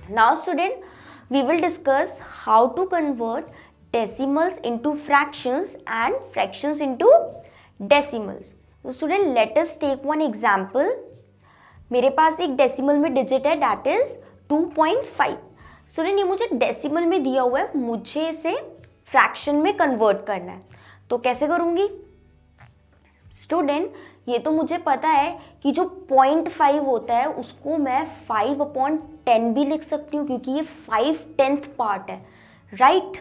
Now student, we will discuss how to convert decimals into fractions and fractions into decimals. So student, let us take one example. मेरे पास एक decimal में digit है that is 2.5. Student ये मुझे decimal में दिया हुआ है, मुझे इसे फ्रैक्शन में कन्वर्ट करना है. तो कैसे करूंगी स्टूडेंट? ये तो मुझे पता है कि जो 0.5 होता है उसको मैं 5/10 भी लिख सकती हूँ क्योंकि ये 5/10 पार्ट है, राइट?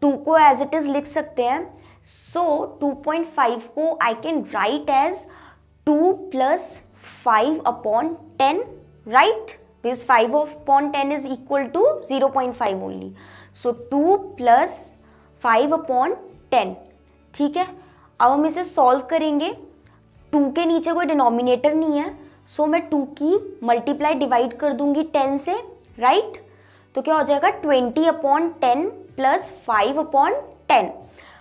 2 को एज इट इज लिख सकते हैं. सो 2.5 को आई can right as 2 + 5/10, right? Because 5/10 is equal to 0.5 only. So 2 + 5/10. ठीक है, अब हम इसे सॉल्व करेंगे. 2 के नीचे कोई डिनोमिनेटर नहीं है, सो मैं 2 की मल्टीप्लाई डिवाइड कर दूंगी 10 से, राइट? तो क्या हो जाएगा 20/10 + 5/10.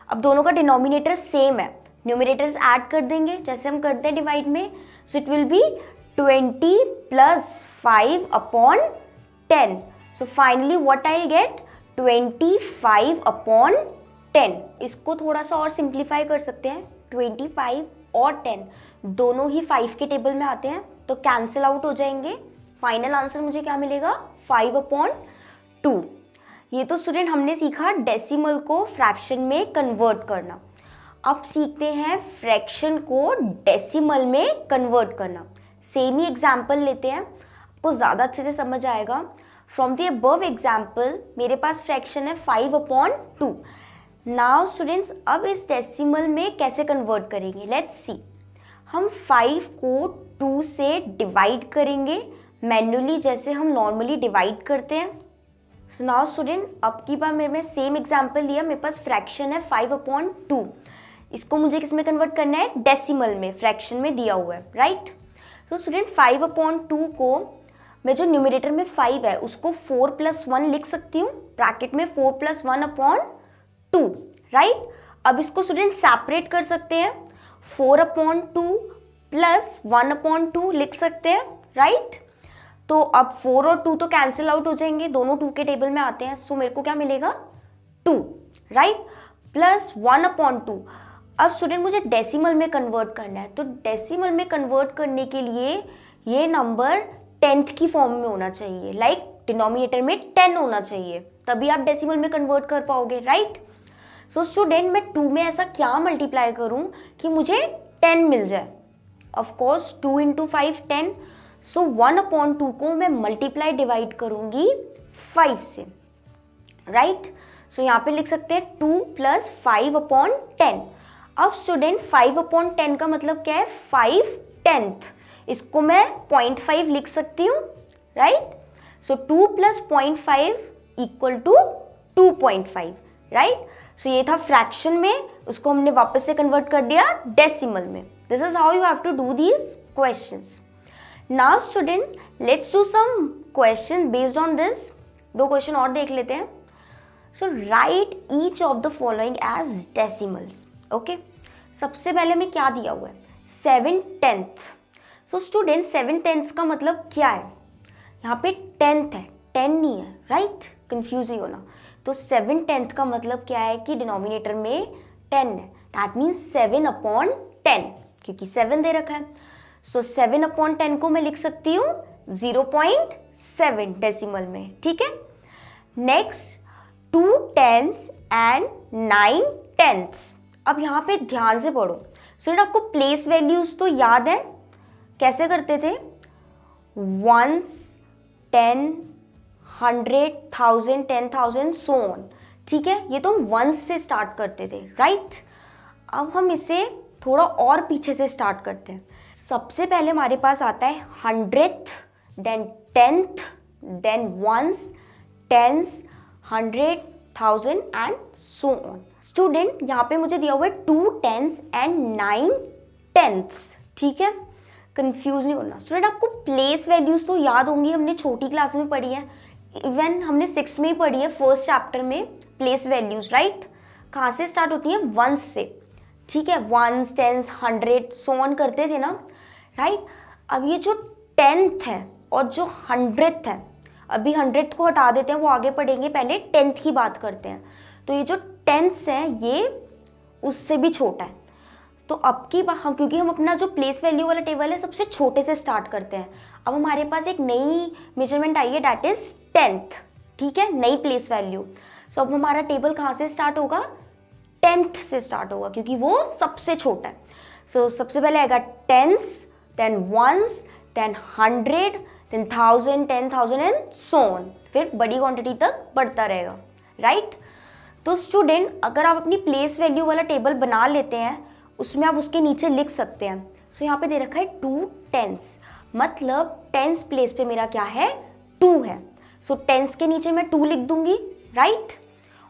अब दोनों का डिनोमिनेटर सेम है, न्यूमरेटर्स ऐड कर देंगे जैसे हम करते हैं डिवाइड में. So it will be 20 + 5/10. So finally what I get 25/10. इसको थोड़ा सा और सिंप्लीफाई कर सकते हैं. 25 और 10 दोनों ही 5 के टेबल में आते हैं तो कैंसिल आउट हो जाएंगे. फाइनल आंसर मुझे क्या मिलेगा 5/2. ये तो स्टूडेंट हमने सीखा डेसिमल को फ्रैक्शन में कन्वर्ट करना. अब सीखते हैं फ्रैक्शन को डेसिमल में कन्वर्ट करना. सेम ही एग्जाम्पल लेते हैं, आपको ज़्यादा अच्छे से समझ आएगा. फ्रॉम द अबव एग्जाम्पल मेरे पास फ्रैक्शन है 5/2. नाउ स्टूडेंट्स, अब इस डेसिमल में कैसे कन्वर्ट करेंगे, लेट्स सी. हम 5 को 2 से डिवाइड करेंगे मैन्युअली जैसे हम नॉर्मली डिवाइड करते हैं. सो नाउ स्टूडेंट, अब की बार मैंने सेम एग्जाम्पल लिया, मेरे पास फ्रैक्शन है 5/2. इसको मुझे किस में कन्वर्ट करना है, डेसिमल में, फ्रैक्शन में दिया हुआ है, राइट? तो स्टूडेंट 5/2 को मैं जो न्यूमरेटर में 5 है उसको 4 + 1 लिख सकती हूँ, ब्रैकेट में 4 + 1/2, राइट? अब इसको स्टूडेंट सेपरेट कर सकते हैं, 4/2 + 1/2 लिख सकते हैं, राइट? तो अब 4 और 2 तो कैंसिल आउट हो जाएंगे, दोनों 2 के टेबल में आते हैं. सो मेरे को क्या मिलेगा 2, राइट? + 1/2. अब स्टूडेंट मुझे डेसिमल में कन्वर्ट करना है, तो डेसिमल में कन्वर्ट करने के लिए ये नंबर 10th की फॉर्म में होना चाहिए, लाइक डिनोमिनेटर में 10 होना चाहिए, तभी आप डेसिमल में कन्वर्ट कर पाओगे, राइट? सो स्टूडेंट मैं 2 में ऐसा क्या मल्टीप्लाई करूं कि मुझे 10 मिल जाए. ऑफकोर्स 2 × 5 10. सो 1/2 को मैं मल्टीप्लाई डिवाइड करूंगी 5 से, राइट? सो यहाँ पे लिख सकते हैं 2 + 5/10. अब स्टूडेंट 5/10 का मतलब क्या है 5/10. इसको मैं 0.5 लिख सकती हूँ, राइट? सो 2 + 0.5 = 2.5, राइट? सो ये था फ्रैक्शन में, उसको हमने वापस से कन्वर्ट कर दिया डेसिमल में. This is how you have to do these questions. Now student let's do some question based on this. 2 question और देख लेते हैं. So write each of the following as decimals. Okay, सबसे पहले में क्या दिया हुआ है 7/10. सो स्टूडेंट 7/10 का मतलब क्या है, यहाँ पे 10th है, 10 नहीं है, राइट? कंफ्यूज नहीं होना. तो 7/10 का मतलब क्या है कि डिनोमिनेटर में 10 है, दैट मीन्स 7/10 क्योंकि 7 दे रखा है. सो 7/10 को मैं लिख सकती हूँ 0.7 डेसिमल में, ठीक है? Next 2 10s and 9 10ths. अब यहाँ पे ध्यान से पढ़ो स्टूडेंट, आपको प्लेस वैल्यूज तो याद है, कैसे करते थे 1s 10 100 1000 10,000 सो ऑन, ठीक है? ये तो हम 1s से स्टार्ट करते थे, राइट? अब हम इसे थोड़ा और पीछे से स्टार्ट करते हैं. सबसे पहले हमारे पास आता है 100th, then 10th, then 1s 10s 100 1000 and so on. Student यहाँ पे मुझे दिया हुआ है 2 10s and 9 10ths, ठीक है? कंफ्यूज नहीं होना. स्टूडेंट आपको प्लेस वैल्यूज तो याद होंगी, हमने छोटी क्लास में पढ़ी है, इवन हमने 6 में ही पढ़ी है, फर्स्ट चैप्टर में प्लेस वैल्यूज, राइट? कहाँ से स्टार्ट होती है 1 से, ठीक है? 1s 10s 100 सो ऑन करते थे ना, राइट? अब ये जो 10th है और जो 100th है, अभी 100th को हटा देते हैं, वो आगे पढ़ेंगे, पहले 10th की बात करते हैं। तो ये जो 10th है ये उससे भी छोटा है। तो अब की बात हम, क्योंकि हम अपना जो प्लेस वैल्यू वाला टेबल है सबसे छोटे से स्टार्ट करते हैं। अब हमारे पास एक नई मेजरमेंट आई है, दैट इज 10th, ठीक है, नई प्लेस वैल्यू। सो अब हमारा टेबल कहाँ से स्टार्ट होगा? 10th से स्टार्ट होगा, क्योंकि वो सबसे छोटा है। सो सबसे पहले आएगा 10s, then 1s, then 100, then 1000, 10,000 and so on, फिर बड़ी क्वांटिटी तक बढ़ता रहेगा, राइट। तो स्टूडेंट अगर आप अपनी प्लेस वैल्यू वाला टेबल बना लेते हैं, उसमें आप उसके नीचे लिख सकते हैं। सो यहाँ पे दे रखा है 2 10s, मतलब 10s प्लेस पे मेरा क्या है? 2 है। सो 10s के नीचे मैं 2 लिख दूंगी, राइट।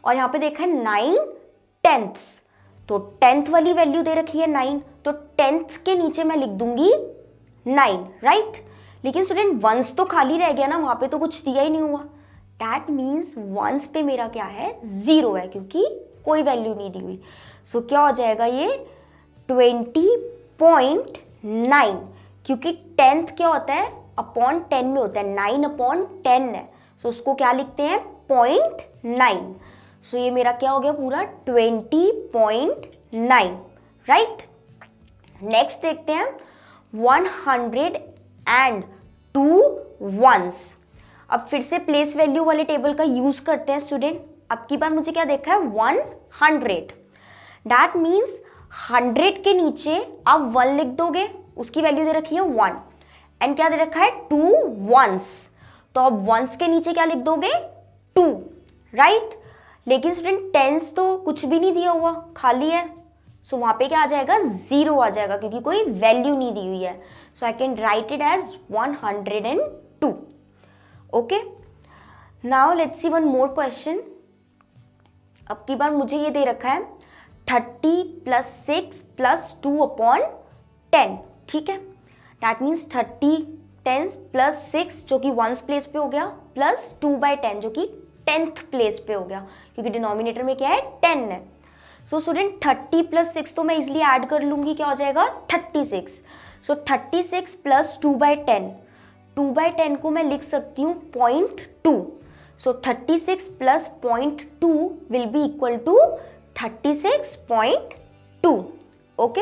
और यहाँ पे देखा है 9 10ths, तो 10th वाली वैल्यू दे रखी है 9, तो 10th के नीचे मैं लिख दूंगी 9, राइट। लेकिन स्टूडेंट वंस तो खाली रह गया ना, वहां पे तो कुछ दिया ही नहीं हुआ। दैट मीन्स वंस पे मेरा क्या है? 0 है, क्योंकि कोई वैल्यू नहीं दी हुई। सो क्या हो जाएगा ये? 20.9, क्योंकि 10th क्या होता है? अपॉन 10 में होता है, 9/10 है। सो उसको क्या लिखते हैं? 0.9। सो ये मेरा क्या हो गया? पूरा 20.9, राइट। नेक्स्ट देखते हैं 102 ones। अब फिर से प्लेस वैल्यू वाले टेबल का यूज करते हैं स्टूडेंट। अब की बार मुझे क्या देखा है? 100। दैट मीन्स 100 के नीचे आप 1 लिख दोगे, उसकी वैल्यू दे रखी है 1, एंड क्या दे रखा है? 2 ones। तो अब ones के नीचे क्या लिख दोगे? 2, राइट। लेकिन स्टूडेंट 10s तो कुछ भी नहीं दिया हुआ, खाली है। सो वहां पे क्या आ जाएगा? 0 आ जाएगा, क्योंकि कोई वैल्यू नहीं दी हुई है। So I can write it as 102। Okay, now let's see one more question. अब की बार मुझे ये दे रखा है 30 + 6 + 2/10, ठीक है। दैट मीन्स 30 10 + 6 जो कि 1s प्लेस पे हो गया, प्लस 2/10 जो कि 10th प्लेस पे हो गया, क्योंकि डिनोमिनेटर में क्या है? 10 है। सो स्टूडेंट 30 + 6 तो मैं इजिली ऐड कर लूंगी, क्या हो जाएगा? 36। सो 36 + 2/10, 2/10 को मैं लिख सकती हूँ 0.2। So 36 + 0.2 will be equal to 36.2। Okay.